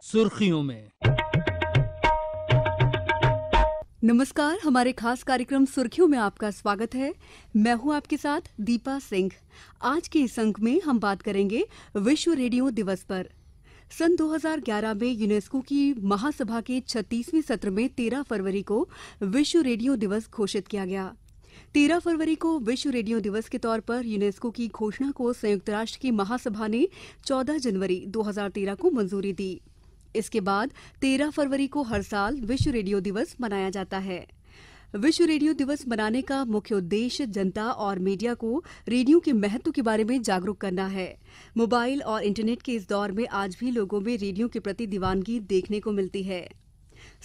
सुर्खियों में। नमस्कार, हमारे खास कार्यक्रम सुर्खियों में आपका स्वागत है। मैं हूं आपके साथ दीपा सिंह। आज के इस अंक में हम बात करेंगे विश्व रेडियो दिवस पर। सन 2011 में यूनेस्को की महासभा के 36वें सत्र में 13 फरवरी को विश्व रेडियो दिवस घोषित किया गया। 13 फरवरी को विश्व रेडियो दिवस के तौर पर यूनेस्को की घोषणा को संयुक्त राष्ट्र की महासभा ने 14 जनवरी 2013 को मंजूरी दी। इसके बाद 13 फरवरी को हर साल विश्व रेडियो दिवस मनाया जाता है। विश्व रेडियो दिवस मनाने का मुख्य उद्देश्य जनता और मीडिया को रेडियो के महत्व के बारे में जागरूक करना है। मोबाइल और इंटरनेट के इस दौर में आज भी लोगों में रेडियो के प्रति दीवानगी देखने को मिलती है।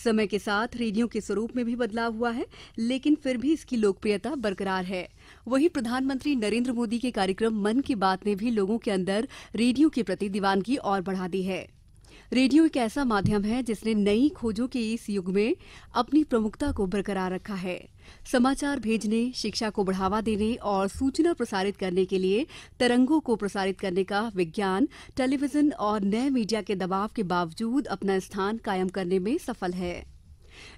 समय के साथ रेडियो के स्वरूप में भी बदलाव हुआ है, लेकिन फिर भी इसकी लोकप्रियता बरकरार है। वहीं प्रधानमंत्री नरेंद्र मोदी के कार्यक्रम मन की बात ने भी लोगों के अंदर रेडियो के प्रति दीवानगी और बढ़ा दी है। रेडियो एक ऐसा माध्यम है जिसने नई खोजों के इस युग में अपनी प्रमुखता को बरकरार रखा है। समाचार भेजने, शिक्षा को बढ़ावा देने और सूचना प्रसारित करने के लिए तरंगों को प्रसारित करने का विज्ञान, टेलीविजन और नए मीडिया के दबाव के बावजूद अपना स्थान कायम करने में सफल है।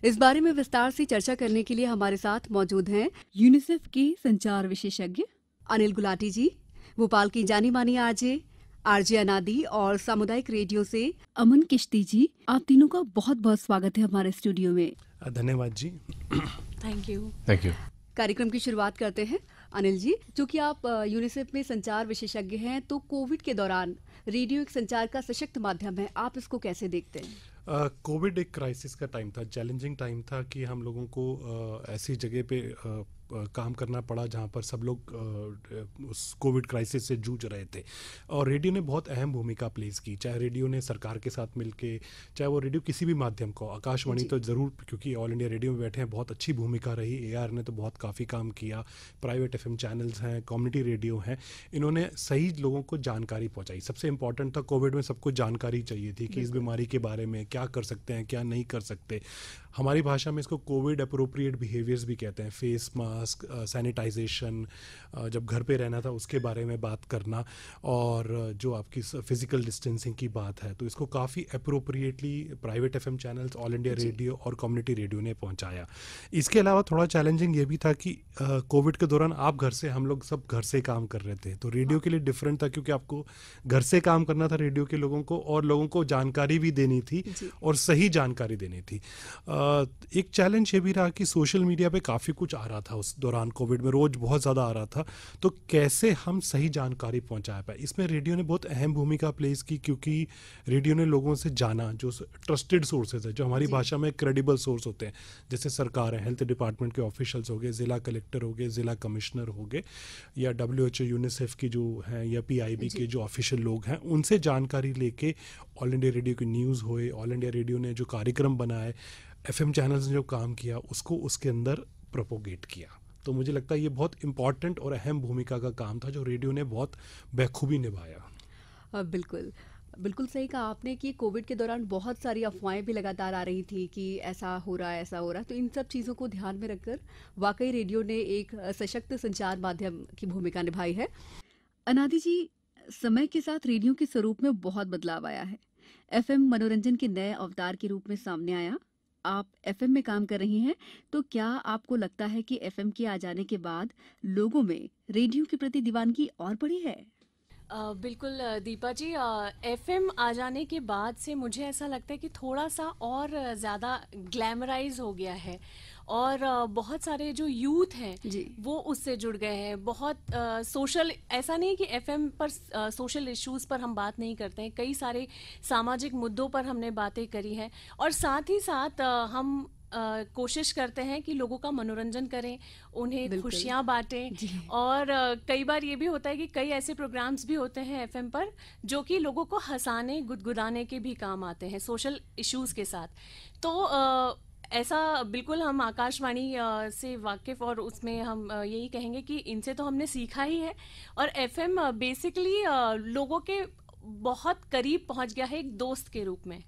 इस बारे में विस्तार से चर्चा करने के लिए हमारे साथ मौजूद हैं यूनिसेफ के संचार विशेषज्ञ अनिल गुलाटी जी, भोपाल की जानी मानी आरजे अनादि और सामुदायिक रेडियो से अमन किश्ती जी। आप तीनों का बहुत बहुत स्वागत है हमारे स्टूडियो में। धन्यवाद जी। Thank you. कार्यक्रम की शुरुआत करते हैं। अनिल जी, चूंकि आप यूनिसेफ में संचार विशेषज्ञ हैं, तो कोविड के दौरान रेडियो एक संचार का सशक्त माध्यम है, आप इसको कैसे देखते हैं? कोविड एक क्राइसिस का टाइम था, चैलेंजिंग टाइम था कि हम लोगों को ऐसी जगह पे काम करना पड़ा जहाँ पर सब लोग उस कोविड क्राइसिस से जूझ रहे थे, और रेडियो ने बहुत अहम भूमिका प्लेस की। चाहे रेडियो ने सरकार के साथ मिलके, चाहे वो रेडियो किसी भी माध्यम को, आकाशवाणी तो ज़रूर, क्योंकि ऑल इंडिया रेडियो में बैठे हैं, बहुत अच्छी भूमिका रही। एआर ने तो बहुत काफ़ी काम किया, प्राइवेट एफएम चैनल्स हैं, कम्युनिटी रेडियो हैं, इन्होंने सही लोगों को जानकारी पहुँचाई। सबसे इम्पॉर्टेंट था कोविड में सबको जानकारी चाहिए थी कि इस बीमारी के बारे में क्या कर सकते हैं, क्या नहीं कर सकते। हमारी भाषा में इसको कोविड अप्रोप्रिएट बिहेवियर्स भी कहते हैं। फेस मास्क, सैनिटाइजेशन, जब घर पे रहना था उसके बारे में बात करना, और जो आपकी फिजिकल डिस्टेंसिंग की बात है, तो इसको काफ़ी appropriately private FM channels, all India radio और कम्युनिटी रेडियो ने पहुंचाया। इसके अलावा थोड़ा चैलेंजिंग ये भी था कि कोविड के दौरान आप घर से, हम लोग सब घर से काम कर रहे थे, तो रेडियो के लिए डिफरेंट था, क्योंकि आपको घर से काम करना था रेडियो के लोगों को, और लोगों को जानकारी भी देनी थी और सही जानकारी देनी थी। एक चैलेंज ये भी रहा कि सोशल मीडिया पे काफ़ी कुछ आ रहा था उस दौरान, कोविड में रोज़ बहुत ज़्यादा आ रहा था, तो कैसे हम सही जानकारी पहुंचा पाए। इसमें रेडियो ने बहुत अहम भूमिका प्लेस की, क्योंकि रेडियो ने लोगों से जाना जो ट्रस्टेड सोर्सेज है, जो हमारी भाषा में क्रेडिबल सोर्स होते हैं, जैसे सरकार है, हेल्थ डिपार्टमेंट के ऑफिशियल्स हो गए, ज़िला कलेक्टर हो गए, ज़िला कमिश्नर हो गए, या WHO यूनिसेफ की जो हैं, या PIB के जो ऑफिशियल लोग हैं, उनसे जानकारी लेके ऑल इंडिया रेडियो की न्यूज़ हुए, ऑल इंडिया रेडियो ने जो कार्यक्रम बनाए, एफएम चैनल्स ने जो काम किया, उसको उसके अंदर प्रोपोगेट किया। तो मुझे लगता है ये बहुत इंपॉर्टेंट और अहम भूमिका का काम था, जो रेडियो ने बहुत बखूबी निभाया। बिल्कुल सही कहा आपने कि कोविड के दौरान बहुत सारी अफवाहें भी लगातार आ रही थी कि ऐसा हो रहा है, ऐसा हो रहा है। तो इन सब चीज़ों को ध्यान में रखकर वाकई रेडियो ने एक सशक्त संचार माध्यम की भूमिका निभाई है। अनादि जी, समय के साथ रेडियो के स्वरूप में बहुत बदलाव आया है। एफएम मनोरंजन के नए अवतार के रूप में सामने आया। आप एफएम में काम कर रही हैं, तो क्या आपको लगता है कि एफएम के आ जाने के बाद लोगों में रेडियो के प्रति दीवानगी और बढ़ी है? बिल्कुल दीपा जी, एफएम आ जाने के बाद से मुझे ऐसा लगता है कि थोड़ा सा और ज़्यादा ग्लैमराइज हो गया है, और बहुत सारे जो यूथ हैं वो उससे जुड़ गए हैं। बहुत सोशल, ऐसा नहीं कि एफएम पर सोशल इश्यूज़ पर हम बात नहीं करते हैं, कई सारे सामाजिक मुद्दों पर हमने बातें करी हैं, और साथ ही साथ हम कोशिश करते हैं कि लोगों का मनोरंजन करें, उन्हें खुशियाँ बांटें, और कई बार ये भी होता है कि कई ऐसे प्रोग्राम्स भी होते हैं एफएम पर जो कि लोगों को हंसाने, गुदगुदाने के भी काम आते हैं सोशल इश्यूज़ के साथ। तो ऐसा बिल्कुल हम आकाशवाणी से वाकिफ़, और उसमें हम यही कहेंगे कि इनसे तो हमने सीखा ही है, और एफएम बेसिकली लोगों के बहुत करीब पहुंच गया है, एक दोस्त के रूप में।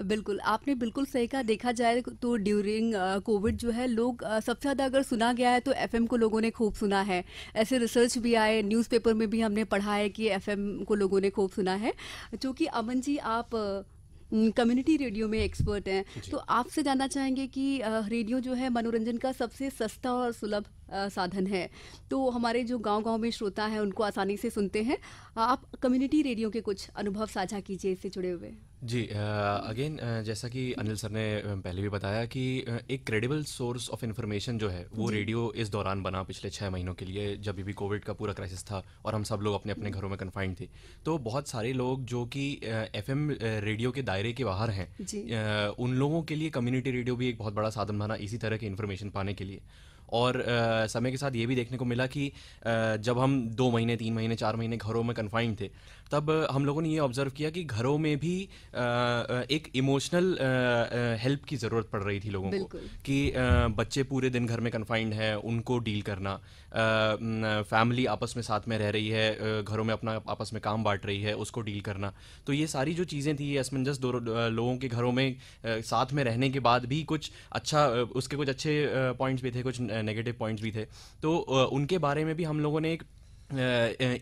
बिल्कुल, आपने बिल्कुल सही कहा। देखा जाए तो ड्यूरिंग कोविड जो है, लोग सबसे ज़्यादा अगर सुना गया है तो एफएम को लोगों ने खूब सुना है। ऐसे रिसर्च भी आए, न्यूज़पेपर में भी हमने पढ़ा है कि एफएम को लोगों ने खूब सुना है। चूँकि अमन जी, आप कम्युनिटी रेडियो में एक्सपर्ट हैं, जी। तो आपसे जानना चाहेंगे कि रेडियो जो है मनोरंजन का सबसे सस्ता और सुलभ साधन है, तो हमारे जो गांव-गांव में श्रोता हैं उनको आसानी से सुनते हैं। आप कम्युनिटी रेडियो के कुछ अनुभव साझा कीजिए इससे जुड़े हुए। जी, अगेन जैसा कि अनिल सर ने पहले भी बताया कि एक क्रेडिबल सोर्स ऑफ इंफॉर्मेशन जो है वो जी। रेडियो इस दौरान बना पिछले 6 महीनों के लिए, जब भी कोविड का पूरा क्राइसिस था और हम सब लोग अपने अपने घरों में कन्फाइंड थे। तो बहुत सारे लोग जो कि एफएम रेडियो के दायरे के बाहर हैं, जी। उन लोगों के लिए कम्युनिटी रेडियो भी एक बहुत बड़ा साधन बना इसी तरह की इन्फॉर्मेशन पाने के लिए। और समय के साथ ये भी देखने को मिला कि जब हम 2 महीने 3 महीने 4 महीने घरों में कन्फाइंड थे, तब हम लोगों ने ये ऑब्जर्व किया कि घरों में भी एक इमोशनल हेल्प की ज़रूरत पड़ रही थी लोगों को, बिल्कुल। कि बच्चे पूरे दिन घर में कन्फाइंड है, उनको डील करना, फैमिली आपस में साथ में रह रही है, घरों में अपना आपस में काम बांट रही है, उसको डील करना। तो ये सारी जो चीज़ें थी, ये असमंजस लोगों के घरों में साथ में रहने के बाद भी कुछ अच्छा, उसके कुछ अच्छे पॉइंट्स भी थे, कुछ नेगेटिव पॉइंट्स भी थे। तो उनके बारे में भी हम लोगों ने एक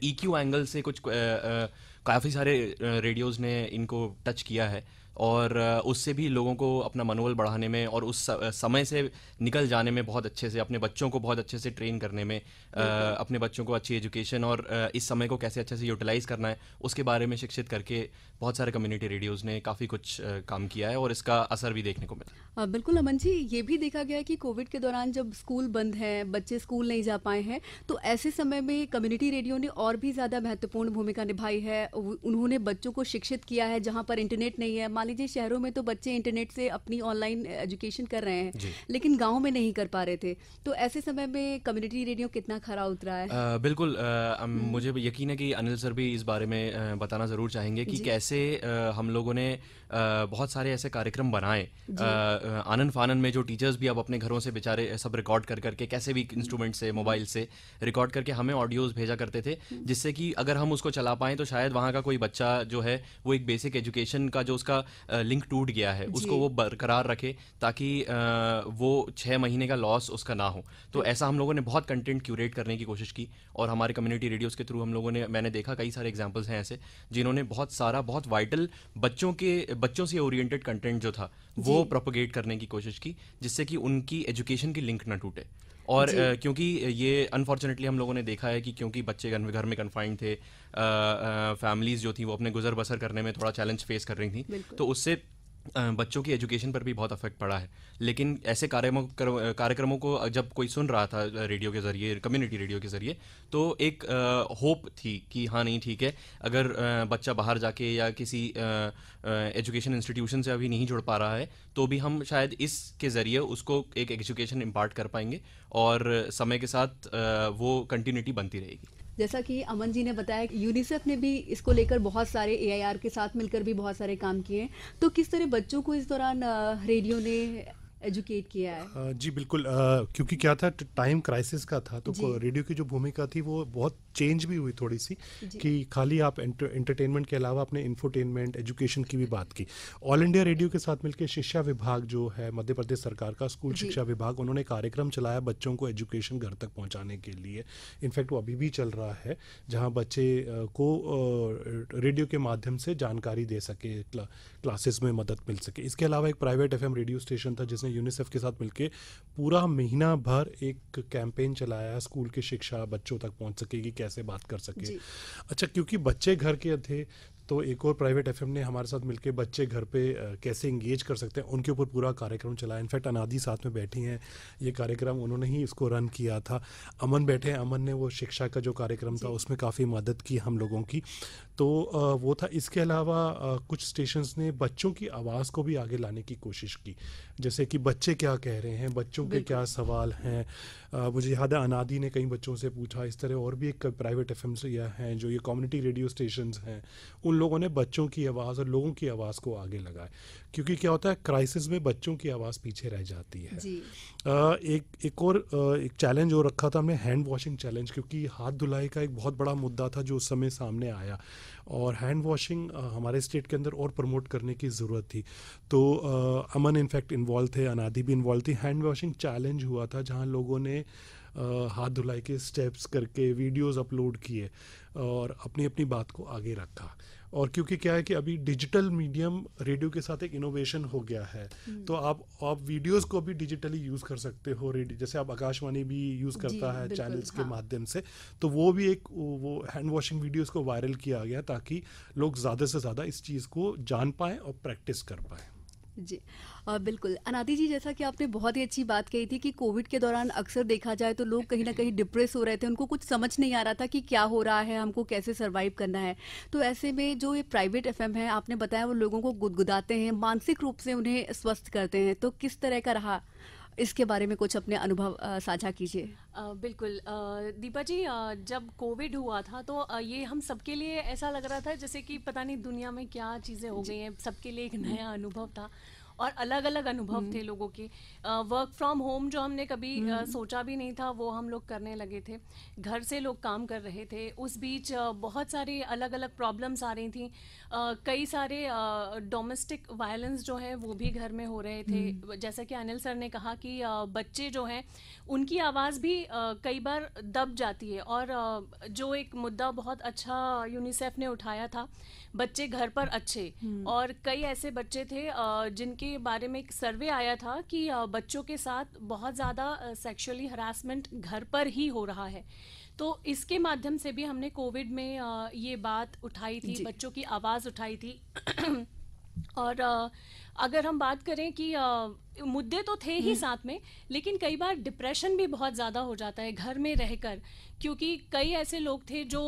EQ एंगल से कुछ काफ़ी सारे रेडियोज़ ने इनको टच किया है, और उससे भी लोगों को अपना मनोबल बढ़ाने में और उस समय से निकल जाने में बहुत अच्छे से, अपने बच्चों को बहुत अच्छे से ट्रेन करने में, अपने बच्चों को अच्छी एजुकेशन और इस समय को कैसे अच्छे से यूटिलाइज करना है उसके बारे में शिक्षित करके बहुत सारे कम्युनिटी रेडियोज़ ने काफ़ी कुछ काम किया है, और इसका असर भी देखने को मिला। बिल्कुल अमन जी, ये भी देखा गया है कि कोविड के दौरान जब स्कूल बंद हैं, बच्चे स्कूल नहीं जा पाए हैं, तो ऐसे समय में कम्युनिटी रेडियो ने और भी ज़्यादा महत्वपूर्ण भूमिका निभाई है। उन्होंने बच्चों को शिक्षित किया है जहाँ पर इंटरनेट नहीं है। मान लीजिए शहरों में तो बच्चे इंटरनेट से अपनी ऑनलाइन एजुकेशन कर रहे हैं, जी। लेकिन गाँव में नहीं कर पा रहे थे। तो ऐसे समय में कम्युनिटी रेडियो कितना खरा उतरा है। बिल्कुल, मुझे भी यकीन है कि अनिल सर भी इस बारे में बताना ज़रूर चाहेंगे कि जी। कैसे हम लोगों ने बहुत सारे ऐसे कार्यक्रम बनाए, जी। आनन फानन में, जो टीचर्स भी अब अपने घरों से बेचारे सब रिकॉर्ड कर करके कैसे भी इंस्ट्रूमेंट से, मोबाइल से रिकॉर्ड करके हमें ऑडियोज़ भेजा करते थे, जिससे कि अगर हम उसको चला पाएँ तो शायद वहाँ का कोई बच्चा जो है वो एक बेसिक एजुकेशन का जो उसका लिंक टूट गया है जी। उसको वो बरकरार रखे, ताकि वो 6 महीने का लॉस उसका ना हो। तो ऐसा हम लोगों ने बहुत कंटेंट क्यूरेट करने की कोशिश की, और हमारे कम्युनिटी रेडियोज़ के थ्रू हम लोगों ने, मैंने देखा कई सारे एग्जांपल्स हैं ऐसे, जिन्होंने बहुत सारा, बहुत वाइटल बच्चों से ओरिएंटेड कंटेंट जो था वो जी। प्रोपोगेट करने की कोशिश की, जिससे कि उनकी एजुकेशन की लिंक ना टूटे। और जी। क्योंकि ये अनफॉर्चुनेटली हम लोगों ने देखा है कि क्योंकि बच्चे घर में कन्फाइंड थे, फैमिलीज़ जो थी वो अपने गुजर बसर करने में थोड़ा चैलेंज फेस कर रही थी, बिल्कुल। तो उससे बच्चों की एजुकेशन पर भी बहुत अफेक्ट पड़ा है। लेकिन ऐसे कार्यक्रमों को जब कोई सुन रहा था रेडियो के ज़रिए, कम्युनिटी रेडियो के ज़रिए, तो एक होप थी कि हाँ नहीं ठीक है, अगर बच्चा बाहर जाके या किसी एजुकेशन इंस्टीट्यूशन से अभी नहीं जुड़ पा रहा है, तो भी हम शायद इसके ज़रिए उसको एक एजुकेशन इम्पार्ट कर पाएंगे, और समय के साथ वो कंटिन्यूटी बनती रहेगी। जैसा कि अमन जी ने बताया, यूनिसेफ ने भी इसको लेकर बहुत सारे AIR के साथ मिलकर भी बहुत सारे काम किए हैं। तो किस तरह बच्चों को इस दौरान रेडियो ने एजुकेट किया है। जी बिल्कुल, क्योंकि क्या था, टाइम क्राइसिस का था, तो जी। रेडियो की जो भूमिका थी वो बहुत चेंज भी हुई थोड़ी सी, जी। कि खाली आप एंटरटेनमेंट के अलावा अपने इंफोटेनमेंट, एजुकेशन की भी बात की। ऑल इंडिया रेडियो के साथ मिलकर शिक्षा विभाग जो है मध्य प्रदेश सरकार का, स्कूल जी। शिक्षा विभाग, उन्होंने कार्यक्रम चलाया बच्चों को एजुकेशन घर तक पहुंचाने के लिए। इनफैक्ट वो अभी भी चल रहा है, जहां बच्चे को रेडियो के माध्यम से जानकारी दे सके, क्लासेस में मदद मिल सके। इसके अलावा एक प्राइवेट FM रेडियो स्टेशन था जिसने यूनिसेफ के साथ मिलकर पूरा महीना भर एक कैंपेन चलाया, स्कूल की शिक्षा बच्चों तक पहुंच सकेगी, कैसे बात कर सके। जी। अच्छा, क्योंकि बच्चे घर के थे, तो एक और प्राइवेट FM ने हमारे साथ मिलकर बच्चे घर पे कैसे इंगेज कर सकते हैं उनके ऊपर पूरा कार्यक्रम चलाया। इनफैक्ट अनादि साथ में बैठी हैं, ये कार्यक्रम उन्होंने ही इसको रन किया था। अमन बैठे हैं, अमन ने वो शिक्षा का जो कार्यक्रम था उसमें काफ़ी मदद की हम लोगों की, तो वो था। इसके अलावा कुछ स्टेशंस ने बच्चों की आवाज़ को भी आगे लाने की कोशिश की, जैसे कि बच्चे क्या कह रहे हैं, बच्चों के क्या सवाल हैं। मुझे याद है अनादि ने कई बच्चों से पूछा, इस तरह और भी एक प्राइवेट FM से यह हैं जो ये कम्युनिटी रेडियो स्टेशंस हैं, उन लोगों ने बच्चों की आवाज़ और लोगों की आवाज़ को आगे लगाए। क्योंकि क्या होता है, क्राइसिस में बच्चों की आवाज़ पीछे रह जाती है। जी। एक चैलेंज और रखा था हमने, हैंड वॉशिंग चैलेंज, क्योंकि हाथ धुलाई का एक बहुत बड़ा मुद्दा था जो उस समय सामने आया, और हैंड वॉशिंग हमारे स्टेट के अंदर और प्रमोट करने की ज़रूरत थी। तो अमन इनफैक्ट इन्वॉल्व थे, अनादि भी इन्वॉल्व थी। हैंड वॉशिंग चैलेंज हुआ था जहाँ लोगों ने हाथ धुलाई के स्टेप्स करके वीडियोस अपलोड किए और अपनी अपनी बात को आगे रखा। और क्योंकि क्या है कि अभी डिजिटल मीडियम रेडियो के साथ एक इनोवेशन हो गया है, तो आप वीडियोस को भी डिजिटली यूज़ कर सकते हो। रेडियो जैसे आप आकाशवाणी भी यूज़ करता है बिल्कुल, चैनल्स के हाँ। माध्यम से, तो वो भी एक वो हैंड वॉशिंग वीडियोस को वायरल किया गया ताकि लोग ज़्यादा से ज़्यादा इस चीज़ को जान पाएँ और प्रैक्टिस कर पाएँ। जी बिल्कुल अनादि जी, जैसा कि आपने बहुत ही अच्छी बात कही थी कि कोविड के दौरान अक्सर देखा जाए तो लोग कहीं ना कहीं डिप्रेस हो रहे थे, उनको कुछ समझ नहीं आ रहा था कि क्या हो रहा है, हमको कैसे सरवाइव करना है। तो ऐसे में जो ये प्राइवेट एफएम है, आपने बताया वो लोगों को गुदगुदाते हैं, मानसिक रूप से उन्हें स्वस्थ करते हैं, तो किस तरह का रहा, इसके बारे में कुछ अपने अनुभव साझा कीजिए। बिल्कुल दीपा जी, जब कोविड हुआ था तो ये हम सबके लिए ऐसा लग रहा था जैसे कि पता नहीं दुनिया में क्या चीज़ें हो गई हैं, सबके लिए एक नया अनुभव था और अलग अलग अनुभव थे लोगों के। वर्क फ्रॉम होम जो हमने कभी सोचा भी नहीं था वो हम लोग करने लगे थे, घर से लोग काम कर रहे थे। उस बीच बहुत सारी अलग अलग प्रॉब्लम्स आ रही थी, कई सारे डोमेस्टिक वायलेंस जो है वो भी घर में हो रहे थे। जैसा कि अनिल सर ने कहा कि बच्चे जो हैं उनकी आवाज़ भी कई बार दब जाती है, और जो एक मुद्दा बहुत अच्छा यूनिसेफ ने उठाया था, बच्चे घर पर अच्छे, और कई ऐसे बच्चे थे जिनके बारे में एक सर्वे आया था कि बच्चों के साथ बहुत ज़्यादा सेक्सुअली हरासमेंट घर पर ही हो रहा है। तो इसके माध्यम से भी हमने कोविड में ये बात उठाई थी, जी। बच्चों की आवाज़ उठाई थी। और अगर हम बात करें कि मुद्दे तो थे ही साथ में, लेकिन कई बार डिप्रेशन भी बहुत ज़्यादा हो जाता है घर में रहकर, क्योंकि कई ऐसे लोग थे जो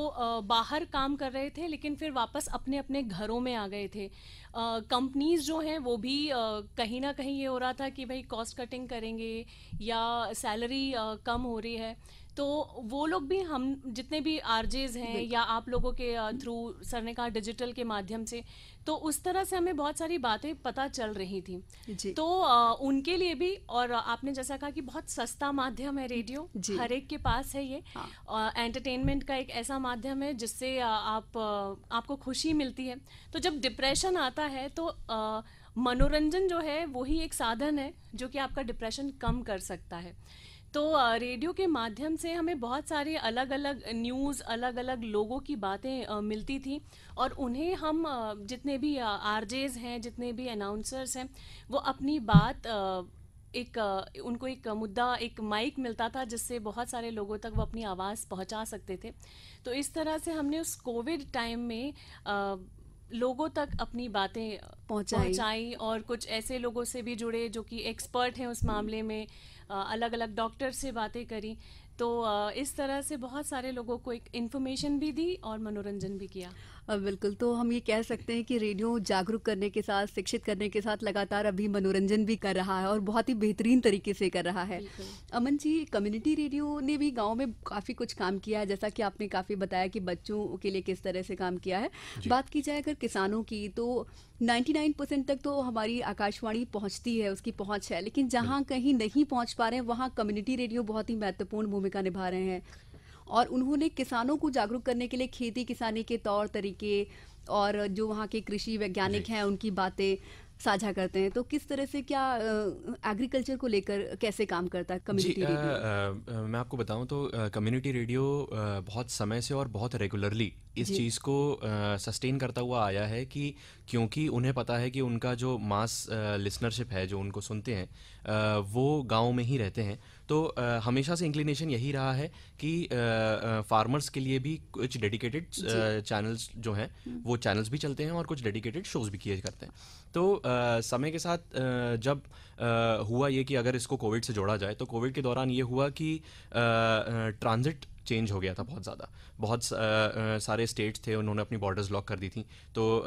बाहर काम कर रहे थे लेकिन फिर वापस अपने अपने घरों में आ गए थे। कंपनीज जो हैं वो भी कहीं ना कहीं ये हो रहा था कि भाई कॉस्ट कटिंग करेंगे या सैलरी कम हो रही है, तो वो लोग भी, हम जितने भी आरजेज हैं या आप लोगों के थ्रू सर ने कहा डिजिटल के माध्यम से, तो उस तरह से हमें बहुत सारी बातें पता चल रही थी। जी। तो उनके लिए भी, और आपने जैसा कहा कि बहुत सस्ता माध्यम है रेडियो, जी। हर एक के पास है ये। हाँ। एंटरटेनमेंट का एक ऐसा माध्यम है जिससे आपको खुशी मिलती है। तो जब डिप्रेशन आता है तो मनोरंजन जो है वही एक साधन है जो कि आपका डिप्रेशन कम कर सकता है। तो रेडियो के माध्यम से हमें बहुत सारी अलग अलग न्यूज़, अलग अलग लोगों की बातें मिलती थी, और उन्हें हम जितने भी आरजेज हैं, जितने भी अनाउंसर्स हैं, वो अपनी बात उनको एक मुद्दा, एक माइक मिलता था जिससे बहुत सारे लोगों तक वो अपनी आवाज़ पहुंचा सकते थे। तो इस तरह से हमने उस कोविड टाइम में लोगों तक अपनी बातें पहुंचाई, और कुछ ऐसे लोगों से भी जुड़े जो कि एक्सपर्ट हैं उस मामले में, अलग अलग डॉक्टर से बातें करी। तो इस तरह से बहुत सारे लोगों को एक इन्फॉर्मेशन भी दी और मनोरंजन भी किया। बिल्कुल, तो हम ये कह सकते हैं कि रेडियो जागरूक करने के साथ, शिक्षित करने के साथ लगातार अभी मनोरंजन भी कर रहा है और बहुत ही बेहतरीन तरीके से कर रहा है। बिल्कुल। अमन जी, कम्युनिटी रेडियो ने भी गांव में काफ़ी कुछ काम किया है, जैसा कि आपने काफ़ी बताया कि बच्चों के लिए किस तरह से काम किया है। जी। बात की जाए अगर किसानों की, तो 99% तक तो हमारी आकाशवाणी पहुंचती है, उसकी पहुंच है, लेकिन जहां कहीं नहीं पहुंच पा रहे हैं वहां कम्युनिटी रेडियो बहुत ही महत्वपूर्ण भूमिका निभा रहे हैं, और उन्होंने किसानों को जागरूक करने के लिए खेती किसानी के तौर तरीके और जो वहाँ के कृषि वैज्ञानिक जी। हैं उनकी बातें साझा करते हैं। तो किस तरह से, क्या एग्रीकल्चर को लेकर कैसे काम करता है जी, कम्युनिटी रेडियो? मैं आपको बताऊं तो कम्युनिटी रेडियो बहुत समय से और बहुत रेगुलरली इस जी। चीज़ को सस्टेन करता हुआ आया है कि क्योंकि उन्हें पता है कि उनका जो मास लिसनरशिप है, जो उनको सुनते हैं, वो गांव में ही रहते हैं। तो हमेशा से इंक्लिनेशन यही रहा है कि फार्मर्स के लिए भी कुछ डेडिकेटेड चैनल्स जो हैं वो चैनल्स भी चलते हैं और कुछ डेडिकेटेड शोज़ भी किए करते हैं। तो समय के साथ जब हुआ ये कि अगर इसको कोविड से जोड़ा जाए, तो कोविड के दौरान ये हुआ कि ट्रांजिट चेंज हो गया था बहुत ज़्यादा। बहुत सारे स्टेट्स थे, उन्होंने अपनी बॉर्डर्स लॉक कर दी थी, तो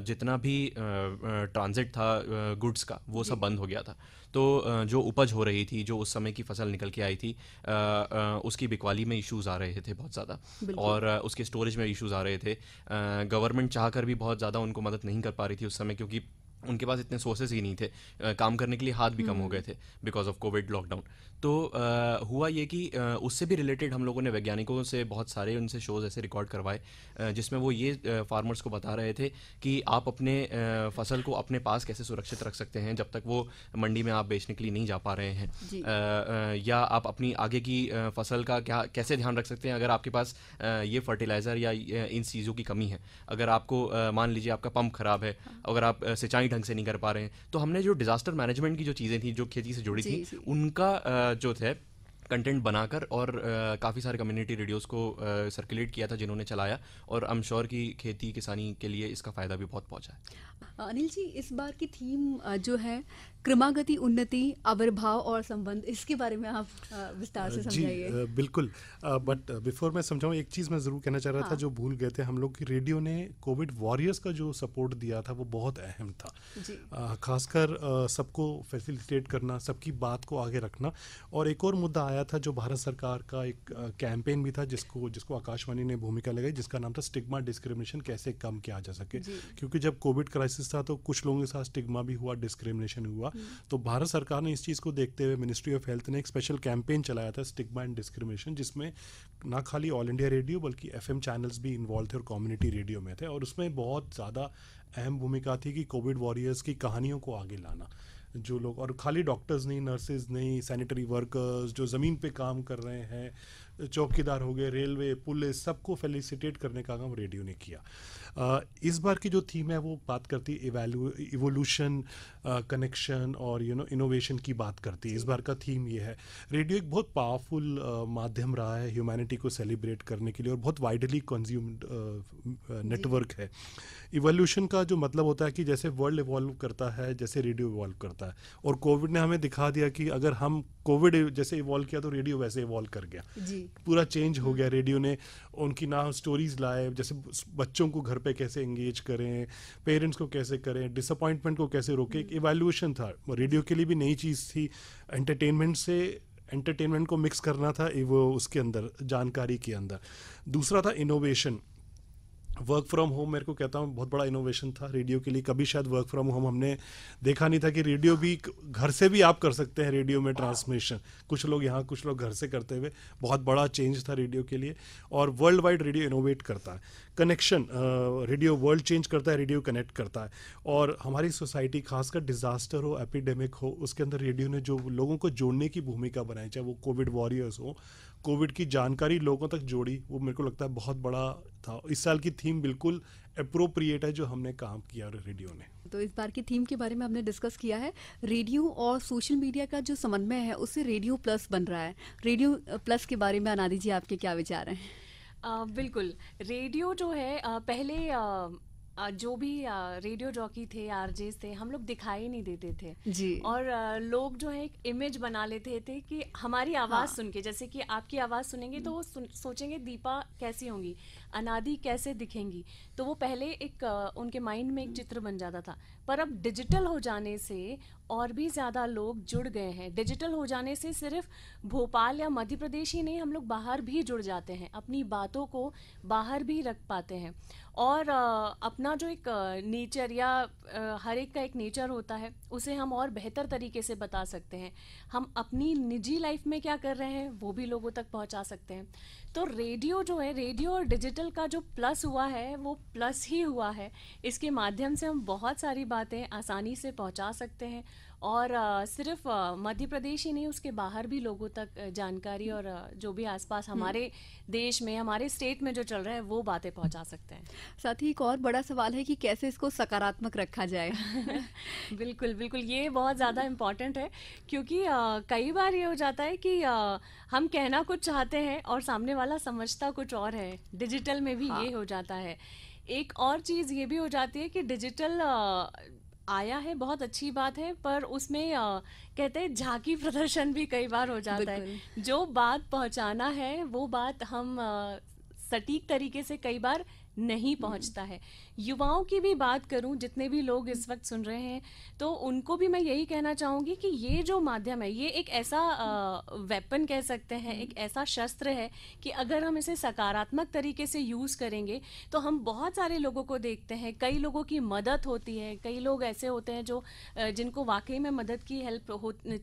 जितना भी ट्रांजिट था गुड्स का, वो सब बंद हो गया था। तो जो उपज हो रही थी, जो उस समय की फसल निकल के आई थी, उसकी बिकवाली में इश्यूज़ आ रहे थे बहुत ज़्यादा, बिल्कुल। और उसके स्टोरेज में इश्यूज़ आ रहे थे। गवर्नमेंट चाह कर भी बहुत ज़्यादा उनको मदद नहीं कर पा रही थी उस समय, क्योंकि उनके पास इतने सोर्सेज ही नहीं थे, काम करने के लिए हाथ भी कम हो गए थे बिकॉज ऑफ कोविड लॉकडाउन। तो हुआ ये कि उससे भी रिलेटेड हम लोगों ने वैज्ञानिकों से बहुत सारे उनसे शोज़ ऐसे रिकॉर्ड करवाए जिसमें वो ये फार्मर्स को बता रहे थे कि आप अपने फसल को अपने पास कैसे सुरक्षित रख सकते हैं जब तक वो मंडी में आप बेचने के लिए नहीं जा पा रहे हैं, या आप अपनी आगे की फसल का क्या कैसे ध्यान रख सकते हैं अगर आपके पास ये फर्टिलाइज़र या इन चीज़ों की कमी है। अगर आपको मान लीजिए आपका पंप खराब है, अगर आप सिंचाई ढंग से नहीं कर पा रहे हैं, तो हमने जो डिजास्टर मैनेजमेंट की जो चीज़ें थी जो खेती से जुड़ी थी उनका जो थे कंटेंट बनाकर और काफ़ी सारे कम्युनिटी रेडियोज़ को सर्कुलेट किया था जिन्होंने चलाया, और आई एम श्योर कि खेती किसानी के लिए इसका फ़ायदा भी बहुत पहुंचा है। अनिल जी, इस बार की थीम जो है क्रमागति, उन्नति, आविर्भाव और संबंध, इसके बारे में आप विस्तार से समझाइए। बिल्कुल, बट बिफोर मैं समझाऊं एक चीज़ मैं ज़रूर कहना चाह रहा था जो भूल गए थे हम लोग कि रेडियो ने कोविड वॉरियर्स का जो सपोर्ट दिया था वो बहुत अहम था। खासकर सबको फैसिलिटेट करना, सबकी बात को आगे रखना। और एक और मुद्दा आया था जो भारत सरकार का एक कैंपेन भी था जिसको आकाशवाणी ने भूमिका लगाई, जिसका नाम था स्टिग्मा डिस्क्रिमिनेशन, कैसे कम किया जा सके। क्योंकि जब कोविड क्राइसिस था तो कुछ लोगों के साथ स्टिग्मा भी हुआ, डिस्क्रिमिनेशन हुआ। तो भारत सरकार ने इस चीज़ को देखते हुए मिनिस्ट्री ऑफ हेल्थ ने एक स्पेशल कैंपेन चलाया था स्टिग्मा एंड डिस्क्रिमिनेशन, जिसमें ना खाली ऑल इंडिया रेडियो बल्कि एफएम चैनल्स भी इन्वॉल्व थे और कम्युनिटी रेडियो में थे। और उसमें बहुत ज़्यादा अहम भूमिका थी कि कोविड वॉरियर्स की कहानियों को आगे लाना। जो लोग, और खाली डॉक्टर्स नहीं, नर्सेज नहीं, सैनिटरी वर्कर्स जो ज़मीन पे काम कर रहे हैं, चौकीदार हो गए, रेलवे, पुलिस, सबको फेलिसिटेट करने का काम रेडियो ने किया। इस बार की जो थीम है वो बात करती है इवोल्यूशन, कनेक्शन और इनोवेशन की बात करती है। इस बार का थीम ये है। रेडियो एक बहुत पावरफुल माध्यम रहा है ह्यूमैनिटी को सेलिब्रेट करने के लिए और बहुत वाइडली कंज्यूम्ड नेटवर्क है। इवोल्यूशन का जो मतलब होता है कि जैसे वर्ल्ड इवॉल्व करता है, जैसे रेडियो इवॉल्व करता है। और कोविड ने हमें दिखा दिया कि अगर हम कोविड जैसे इवॉल्व किया तो रेडियो वैसे इवॉल्व कर गया, पूरा चेंज हो गया। रेडियो ने उनकी ना स्टोरीज लाए, जैसे बच्चों को घर पे कैसे एंगेज करें, पेरेंट्स को कैसे करें, डिसअपॉइंटमेंट को कैसे रोकें, एक इवोल्यूशन था। रेडियो के लिए भी नई चीज़ थी। एंटरटेनमेंट को मिक्स करना था वो उसके अंदर, जानकारी के अंदर। दूसरा था इनोवेशन। वर्क फ्रॉम होम मेरे को कहता हूँ बहुत बड़ा इनोवेशन था रेडियो के लिए। कभी शायद वर्क फ्रॉम होम हमने देखा नहीं था कि रेडियो भी घर से भी आप कर सकते हैं। रेडियो में ट्रांसमिशन कुछ लोग यहाँ, कुछ लोग घर से करते हुए, बहुत बड़ा चेंज था रेडियो के लिए। और वर्ल्ड वाइड रेडियो इनोवेट करता है। कनेक्शन, रेडियो वर्ल्ड चेंज करता है, रेडियो कनेक्ट करता है। और हमारी सोसाइटी, खासकर डिज़ास्टर हो, एपिडेमिक हो, उसके अंदर रेडियो ने जो लोगों को जोड़ने की भूमिका बनाई, चाहे वो कोविड वॉरियर्स हो, कोविड की जानकारी लोगों तक जोड़ी, वो मेरे को लगता है बहुत बड़ा था। इस साल की थीम बिल्कुल अप्रोप्रिएट है जो हमने काम किया रेडियो ने। तो इस बार की थीम के बारे में हमने डिस्कस किया है। रेडियो और सोशल मीडिया का जो समन्वय है उससे रेडियो प्लस बन रहा है। रेडियो प्लस के बारे में अनादि जी आपके क्या विचार हैं? बिल्कुल, रेडियो जो है पहले जो भी रेडियो जॉकी थे, आरजेस थे, हम लोग दिखाई नहीं देते थे जी। और लोग जो है एक इमेज बना लेते थे कि हमारी आवाज़ सुन के, जैसे कि आपकी आवाज़ सुनेंगे तो वो सोचेंगे दीपा कैसी होंगी, अनादि कैसे दिखेंगी। तो वो पहले एक उनके माइंड में एक चित्र बन जाता था। पर अब डिजिटल हो जाने से और भी ज़्यादा लोग जुड़ गए हैं। डिजिटल हो जाने से सिर्फ भोपाल या मध्य प्रदेश ही नहीं, हम लोग बाहर भी जुड़ जाते हैं, अपनी बातों को बाहर भी रख पाते हैं। और अपना जो एक नेचर या हर एक का एक नेचर होता है, उसे हम और बेहतर तरीके से बता सकते हैं। हम अपनी निजी लाइफ में क्या कर रहे हैं वो भी लोगों तक पहुंचा सकते हैं। तो रेडियो जो है, रेडियो और डिजिटल का जो प्लस हुआ है वो प्लस ही हुआ है। इसके माध्यम से हम बहुत सारी बातें आसानी से पहुंचा सकते हैं और सिर्फ मध्य प्रदेश ही नहीं, उसके बाहर भी लोगों तक जानकारी और जो भी आसपास हमारे देश में, हमारे स्टेट में जो चल रहा है वो बातें पहुंचा सकते हैं। साथ ही एक और बड़ा सवाल है कि कैसे इसको सकारात्मक रखा जाए। बिल्कुल बिल्कुल, ये बहुत ज़्यादा इम्पॉर्टेंट है क्योंकि कई बार ये हो जाता है कि हम कहना कुछ चाहते हैं और सामने वाला समझता कुछ और है। डिजिटल में भी ये हो जाता है। एक और चीज़ ये भी हो जाती है कि डिजिटल आया है, बहुत अच्छी बात है, पर उसमें कहते हैं झांकी प्रदर्शन भी कई बार हो जाता है। जो बात पहुंचाना है वो बात हम सटीक तरीके से कई बार नहीं पहुंचता है। युवाओं की भी बात करूं, जितने भी लोग इस वक्त सुन रहे हैं, तो उनको भी मैं यही कहना चाहूंगी कि ये जो माध्यम है, ये एक ऐसा वेपन कह सकते हैं, एक ऐसा शस्त्र है कि अगर हम इसे सकारात्मक तरीके से यूज करेंगे तो हम बहुत सारे लोगों को देखते हैं, कई लोगों की मदद होती है, कई लोग ऐसे होते हैं जो जिनको वाकई में मदद की हेल्प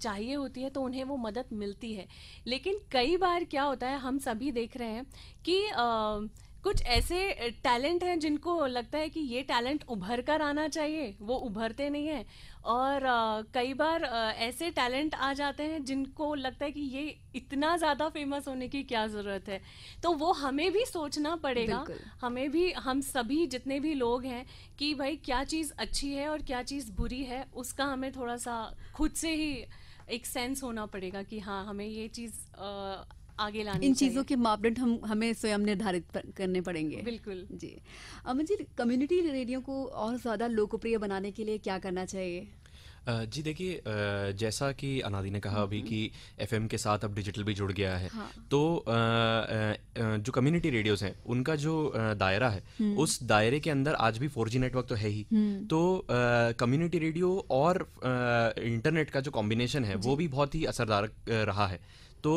चाहिए होती है, तो उन्हें वो मदद मिलती है। लेकिन कई बार क्या होता है, हम सभी देख रहे हैं कि कुछ ऐसे टैलेंट हैं जिनको लगता है कि ये टैलेंट उभर कर आना चाहिए, वो उभरते नहीं है। और कई बार ऐसे टैलेंट आ जाते हैं जिनको लगता है कि ये इतना ज़्यादा फेमस होने की क्या ज़रूरत है। तो वो हमें भी सोचना पड़ेगा, बिल्कुल। हमें भी, हम सभी जितने भी लोग हैं, कि भाई क्या चीज़ अच्छी है और क्या चीज़ बुरी है, उसका हमें थोड़ा सा खुद से ही एक सेंस होना पड़ेगा कि हाँ, हमें ये चीज़ आगे लानी इन चाहिए। चीज़ों के मापदंड हमें स्वयं निर्धारित करने पड़ेंगे। बिल्कुल। जी। अमन जी, कम्युनिटी रेडियो को और ज़्यादा लोकप्रिय बनाने के लिए क्या करना चाहिए? जी देखिए, जैसा कि अनादि ने कहा अभी कि एफएम के साथ अब डिजिटल भी जुड़ गया है। हाँ। तो जो कम्युनिटी रेडियोज़ हैं उनका जो दायरा है, उस दायरे के अंदर आज भी 4G नेटवर्क तो है ही। तो कम्युनिटी रेडियो और इंटरनेट का जो कॉम्बिनेशन है वो भी बहुत ही असरदार रहा है। तो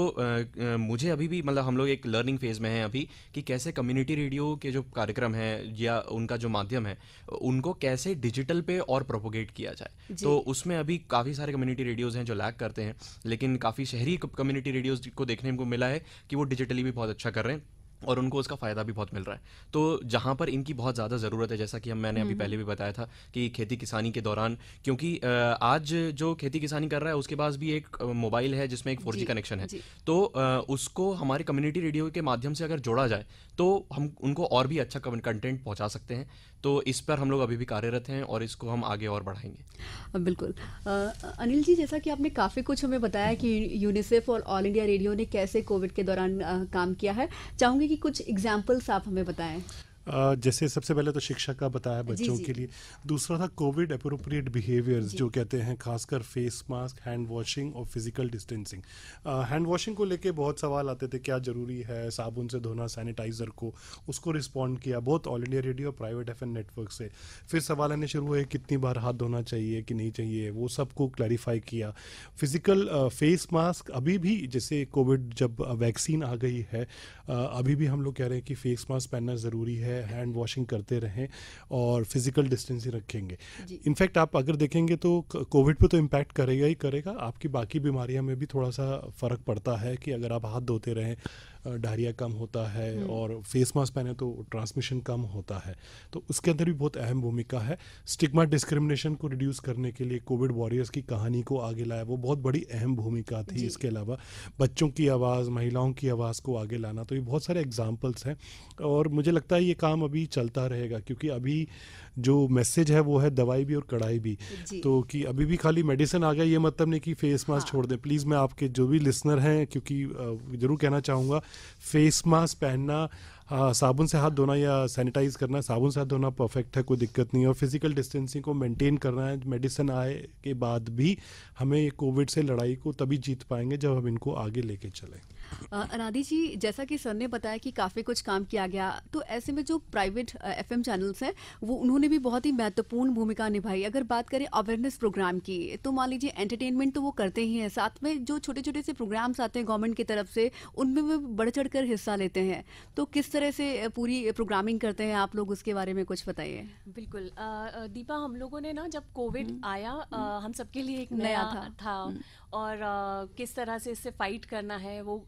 मुझे अभी भी, मतलब हम लोग एक लर्निंग फेज़ में हैं अभी कि कैसे कम्युनिटी रेडियो के जो कार्यक्रम हैं या उनका जो माध्यम है उनको कैसे डिजिटल पे और प्रोपोगेट किया जाए। तो उसमें अभी काफ़ी सारे कम्युनिटी रेडियोज़ हैं जो लैग करते हैं, लेकिन काफ़ी शहरी कम्युनिटी रेडियोज़ को देखने को मिला है कि वो डिजिटली भी बहुत अच्छा कर रहे हैं और उनको उसका फ़ायदा भी बहुत मिल रहा है। तो जहाँ पर इनकी बहुत ज़्यादा ज़रूरत है, जैसा कि मैंने अभी पहले भी बताया था कि खेती किसानी के दौरान, क्योंकि आज जो खेती किसानी कर रहा है उसके पास भी एक मोबाइल है जिसमें एक 4G कनेक्शन है। तो उसको हमारे कम्युनिटी रेडियो के माध्यम से अगर जोड़ा जाए तो हम उनको और भी अच्छा कंटेंट पहुँचा सकते हैं। तो इस पर हम लोग अभी भी कार्यरत हैं और इसको हम आगे और बढ़ाएंगे। बिल्कुल। अनिल जी, जैसा कि आपने काफ़ी कुछ हमें बताया कि यूनिसेफ और ऑल इंडिया रेडियो ने कैसे कोविड के दौरान काम किया है, चाहूँगी कि कुछ एग्जाम्पल्स आप हमें बताएं। जैसे सबसे पहले तो शिक्षा का बताया बच्चों के लिए, दूसरा था कोविड अप्रोप्रिएट बिहेवियर्स जो कहते हैं, खासकर फेस मास्क, हैंड वॉशिंग और फिजिकल डिस्टेंसिंग। हैंड वॉशिंग को लेके बहुत सवाल आते थे, क्या ज़रूरी है साबुन से धोना सैनिटाइज़र को, उसको रिस्पॉन्ड किया बहुत ऑल इंडिया रेडियो और प्राइवेट एफएम नेटवर्क से। फिर सवाल आने शुरू हुए कितनी बार हाथ धोना चाहिए कि नहीं चाहिए, वो सबको क्लैरिफाई किया। फिजिकल फेस मास्क अभी भी, जैसे कोविड जब वैक्सीन आ गई है, अभी भी हम लोग कह रहे हैं कि फेस मास्क पहनना ज़रूरी है, हैंड वॉशिंग करते रहें और फिजिकल डिस्टेंसिंग रखेंगे। इनफैक्ट आप अगर देखेंगे तो कोविड पे तो इम्पैक्ट करेगा ही करेगा, आपकी बाकी बीमारियां में भी थोड़ा सा फ़र्क पड़ता है कि अगर आप हाथ धोते रहें, डायरिया कम होता है और फेस मास्क पहने तो ट्रांसमिशन कम होता है। तो उसके अंदर भी बहुत अहम भूमिका है। स्टिग्मा डिस्क्रिमिनेशन को रिड्यूस करने के लिए कोविड वॉरियर्स की कहानी को आगे लाया, वो बहुत बड़ी अहम भूमिका थी। इसके अलावा बच्चों की आवाज़, महिलाओं की आवाज़ को आगे लाना, तो ये बहुत सारे एग्जाम्पल्स हैं और मुझे लगता है ये काम अभी चलता रहेगा, क्योंकि अभी जो मैसेज है वो है दवाई भी और कड़ाई भी। तो कि अभी भी खाली मेडिसिन आ गया ये मतलब नहीं कि फेस मास्क छोड़ दें। प्लीज़ मैं आपके जो भी लिसनर हैं, क्योंकि ज़रूर कहना चाहूँगा, फेस मास्क पहनना, साबुन से हाथ धोना या सैनिटाइज करना, साबुन से हाथ धोना परफेक्ट है, कोई दिक्कत नहीं है, और फिजिकल डिस्टेंसिंग को मेंटेन करना है। मेडिसिन आए के बाद भी हमें कोविड से लड़ाई को तभी जीत पाएंगे जब हम इनको आगे लेके चलें। अनादि जी, जैसा कि सर ने बताया कि काफ़ी कुछ काम किया गया, तो ऐसे में जो प्राइवेट एफएम चैनल्स हैं वो उन्होंने भी बहुत ही महत्वपूर्ण भूमिका निभाई। अगर बात करें अवेयरनेस प्रोग्राम की, तो मान लीजिए एंटरटेनमेंट तो वो करते ही हैं, साथ में जो छोटे छोटे से प्रोग्राम्स आते हैं गवर्नमेंट की तरफ से, उनमें वो बढ़ चढ़ कर हिस्सा लेते हैं। तो किस तरह से पूरी प्रोग्रामिंग करते हैं आप लोग, उसके बारे में कुछ बताइए। बिल्कुल। दीपा, हम लोगों ने ना, जब कोविड आया, हम सबके लिए एक नया था और किस तरह से इससे फाइट करना है वो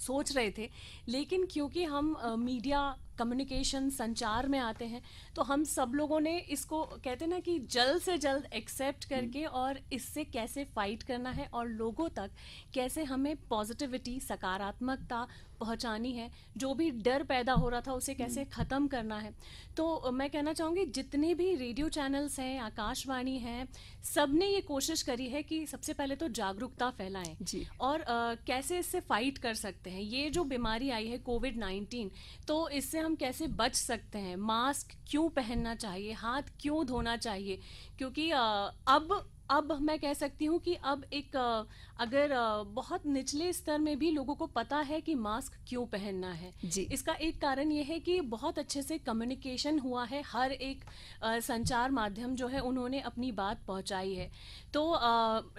सोच रहे थे। लेकिन क्योंकि हम मीडिया, कम्युनिकेशन, संचार में आते हैं, तो हम सब लोगों ने इसको, कहते हैं ना कि जल्द से जल्द एक्सेप्ट करके और इससे कैसे फाइट करना है और लोगों तक कैसे हमें पॉजिटिविटी, सकारात्मकता पहुंचानी है, जो भी डर पैदा हो रहा था उसे कैसे ख़त्म करना है। तो मैं कहना चाहूँगी जितने भी रेडियो चैनल्स हैं, आकाशवाणी हैं, सब ने ये कोशिश करी है कि सबसे पहले तो जागरूकता फैलाएं और कैसे इससे फाइट कर सकते हैं। ये जो बीमारी आई है कोविड-19, तो इससे हम कैसे बच सकते हैं, मास्क क्यों पहनना चाहिए, हाथ क्यों धोना चाहिए, क्योंकि अब अब मैं कह सकती हूँ कि अब एक अगर बहुत निचले स्तर में भी लोगों को पता है कि मास्क क्यों पहनना है। जी। इसका एक कारण ये है कि बहुत अच्छे से कम्युनिकेशन हुआ है, हर एक संचार माध्यम जो है उन्होंने अपनी बात पहुंचाई है। तो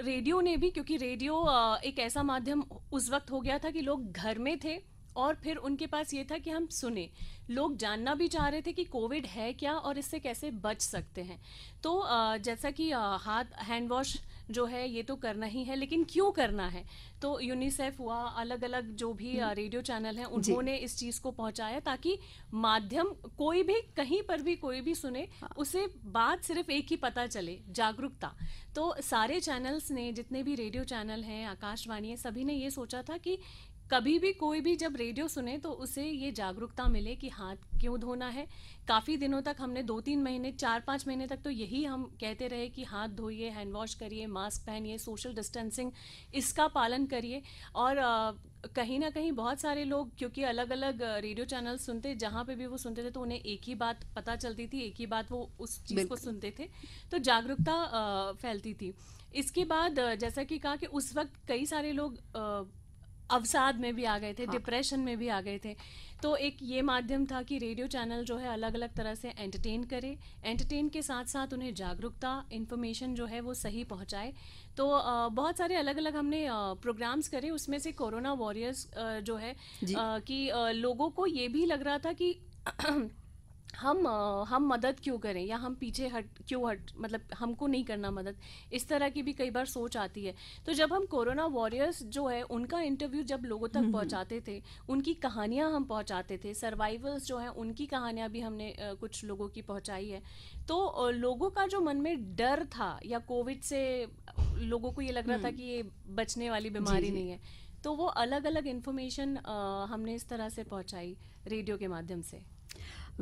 रेडियो ने भी, क्योंकि रेडियो एक ऐसा माध्यम उस वक्त हो गया था कि लोग घर में थे और फिर उनके पास ये था कि हम सुने। लोग जानना भी चाह रहे थे कि कोविड है क्या और इससे कैसे बच सकते हैं। तो जैसा कि हाथ हैंड वॉश जो है ये तो करना ही है, लेकिन क्यों करना है? तो यूनिसेफ हुआ, अलग अलग जो भी रेडियो चैनल हैं उन्होंने इस चीज़ को पहुंचाया ताकि माध्यम कोई भी कहीं पर भी कोई भी सुने, उसे बात सिर्फ एक ही पता चले, जागरूकता। तो सारे चैनल्स ने, जितने भी रेडियो चैनल हैं, आकाशवाणी है, सभी ने ये सोचा था कि कभी भी कोई भी जब रेडियो सुने तो उसे ये जागरूकता मिले कि हाथ क्यों धोना है। काफ़ी दिनों तक हमने 2-3 महीने, 4-5 महीने तक तो यही हम कहते रहे कि हाथ धोइए, हैंड वॉश करिए, मास्क पहनिए, सोशल डिस्टेंसिंग इसका पालन करिए। और कहीं ना कहीं बहुत सारे लोग, क्योंकि अलग अलग रेडियो चैनल सुनते, जहाँ पे भी वो सुनते थे तो उन्हें एक ही बात पता चलती थी, एक ही बात वो उस चीज़ को सुनते थे, तो जागरूकता फैलती थी। इसके बाद जैसा कि कहा कि उस वक्त कई सारे लोग अवसाद में भी आ गए थे, डिप्रेशन में भी आ गए थे। तो एक ये माध्यम था कि रेडियो चैनल जो है अलग अलग तरह से एंटरटेन करे, एंटरटेन के साथ साथ उन्हें जागरूकता, इन्फॉर्मेशन जो है वो सही पहुंचाए। तो बहुत सारे अलग अलग हमने प्रोग्राम्स करे। उसमें से कोरोना वॉरियर्स जो है कि लोगों को ये भी लग रहा था कि हम मदद क्यों करें, या हम पीछे हट, मतलब हमको नहीं करना मदद, इस तरह की भी कई बार सोच आती है। तो जब हम कोरोना वॉरियर्स जो है उनका इंटरव्यू जब लोगों तक पहुंचाते थे, उनकी कहानियां हम पहुंचाते थे, सर्वाइवल्स जो हैं उनकी कहानियां भी हमने कुछ लोगों की पहुंचाई है। तो लोगों का जो मन में डर था, या कोविड से लोगों को ये लग रहा था कि ये बचने वाली बीमारी नहीं है, तो वो अलग अलग इन्फॉर्मेशन हमने इस तरह से पहुंचाई रेडियो के माध्यम से।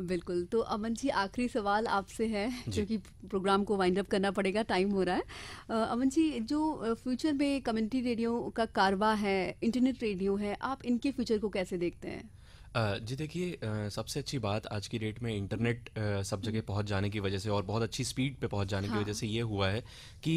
बिल्कुल। तो अमन जी, आखिरी सवाल आपसे है, क्योंकि प्रोग्राम को वाइंड अप करना पड़ेगा, टाइम हो रहा है। अमन जी, जो फ्यूचर में कम्युनिटी रेडियो का कारवा है, इंटरनेट रेडियो है, आप इनके फ्यूचर को कैसे देखते हैं? जी देखिए, सबसे अच्छी बात आज की डेट में इंटरनेट सब जगह पहुंच जाने की वजह से और बहुत अच्छी स्पीड पे पहुंच जाने की वजह से ये हुआ है कि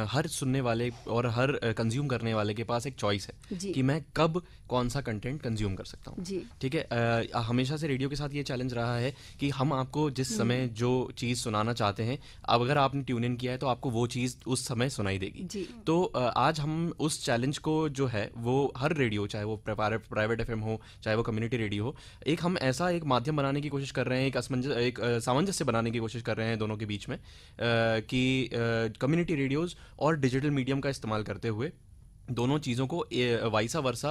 हर सुनने वाले और हर कंज्यूम करने वाले के पास एक चॉइस है कि मैं कब कौन सा कंटेंट कंज्यूम कर सकता हूँ। ठीक है, हमेशा से रेडियो के साथ ये चैलेंज रहा है कि हम आपको जिस समय जो चीज़ सुनाना चाहते हैं, अब अगर आपने ट्यून इन किया है तो आपको वो चीज़ उस समय सुनाई देगी। तो आज हम उस चैलेंज को जो है वो हर रेडियो, चाहे वो प्राइवेट एफएम हो, चाहे वो कम्युनिटी रेडियो हो, हम ऐसा एक माध्यम बनाने की कोशिश कर रहे हैं, एक सामंजस्य बनाने की कोशिश कर रहे हैं दोनों के बीच में, कि कम्युनिटी रेडियोज़ और डिजिटल मीडियम का इस्तेमाल करते हुए दोनों चीज़ों को वाइसा वर्सा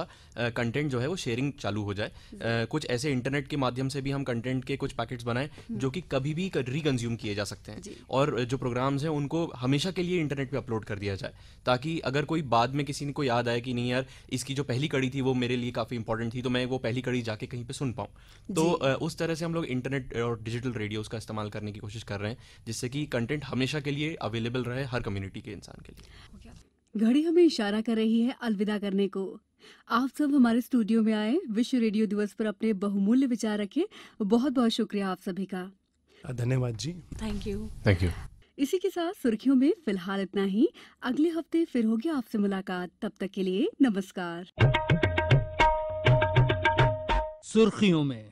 कंटेंट जो है वो शेयरिंग चालू हो जाए। कुछ ऐसे इंटरनेट के माध्यम से भी हम कंटेंट के कुछ पैकेट्स बनाएं जो कि कभी भी रिकंज्यूम किए जा सकते हैं, और जो प्रोग्राम्स हैं उनको हमेशा के लिए इंटरनेट पे अपलोड कर दिया जाए, ताकि अगर कोई बाद में किसी को याद आए कि नहीं यार, इसकी जो पहली कड़ी थी वो मेरे लिए काफ़ी इंपॉर्टेंट थी, तो मैं वो पहली कड़ी जाके कहीं पर सुन पाऊँ। तो उस तरह से हम लोग इंटरनेट और डिजिटल रेडियोज़ का इस्तेमाल करने की कोशिश कर रहे हैं, जिससे कि कंटेंट हमेशा के लिए अवेलेबल रहे हर कम्युनिटी के इंसान के लिए। घड़ी हमें इशारा कर रही है अलविदा करने को। आप सब हमारे स्टूडियो में आए, विश्व रेडियो दिवस पर अपने बहुमूल्य विचार रखे। बहुत बहुत शुक्रिया आप सभी का। धन्यवाद जी। Thank you. Thank you. इसी के साथ सुर्खियों में फिलहाल इतना ही। अगले हफ्ते फिर होगी आपसे मुलाकात, तब तक के लिए नमस्कार। सुर्खियों में